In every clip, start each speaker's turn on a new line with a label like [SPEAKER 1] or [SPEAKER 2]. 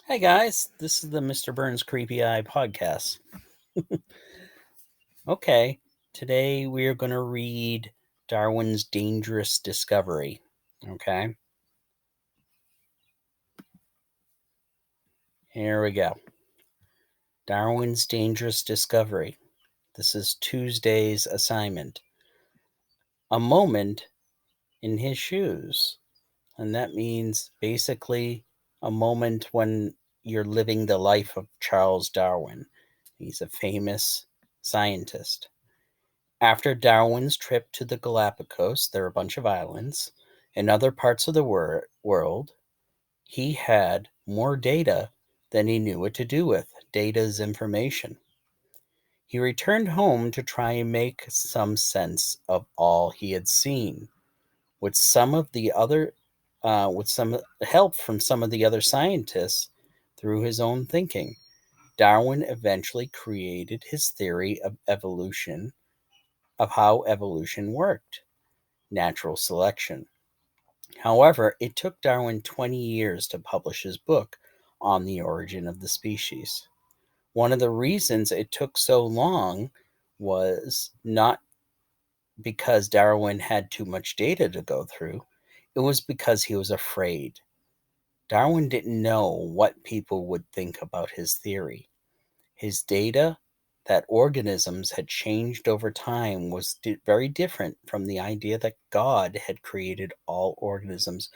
[SPEAKER 1] Hey guys, this is the Mr. Burns Creepy Eye podcast. Okay, today we are going to read Darwin's Dangerous Discovery. Okay, here we go. Darwin's Dangerous Discovery. This is Tuesday's assignment. A moment in his shoes. And that means basically a moment when you're living the life of Charles Darwin. He's a famous scientist. After Darwin's trip to the Galapagos, there are a bunch of islands, in other parts of the world, he had more data than he knew what to do with. Data is information. He returned home to try and make some sense of all he had seen. With some help from some of the other scientists through his own thinking, Darwin eventually created his theory of evolution, of how evolution worked, natural selection. However, it took Darwin 20 years to publish his book on the origin of the species. One of the reasons it took so long was not because Darwin had too much data to go through, it was because he was afraid. Darwin didn't know what people would think about his theory. His data that organisms had changed over time was very different from the idea that God had created all organisms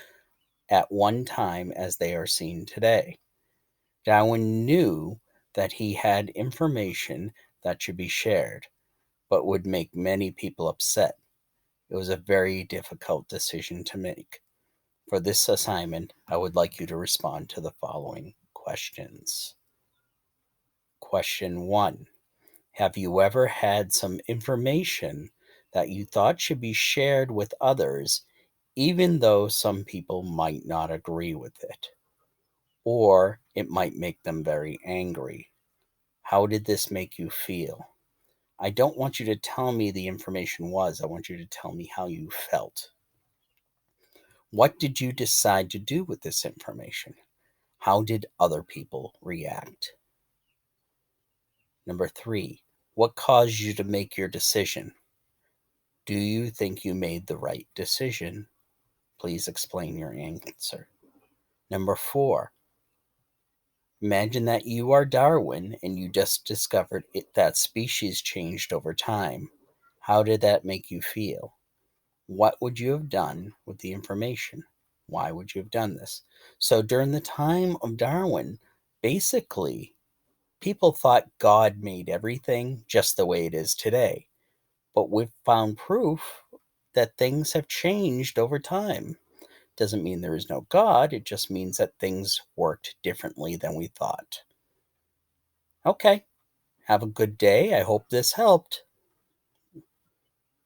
[SPEAKER 1] at one time as they are seen today. Darwin knew that he had information that should be shared, but would make many people upset. It was a very difficult decision to make. For this assignment, I would like you to respond to the following questions. Question 1. Have you ever had some information that you thought should be shared with others, even though some people might not agree with it? Or it might make them very angry. How did this make you feel? I don't want you to tell me the information was. I want you to tell me how you felt. What did you decide to do with this information? How did other people react? Number 3, what caused you to make your decision? Do you think you made the right decision? Please explain your answer. Number 4, imagine that you are Darwin and you just discovered that species changed over time. How did that make you feel? What would you have done with the information? Why would you have done this? So during the time of Darwin, basically, people thought God made everything just the way it is today. But we've found proof that things have changed over time. Doesn't mean there is no God, it just means that things worked differently than we thought. Okay, have a good day. I hope this helped.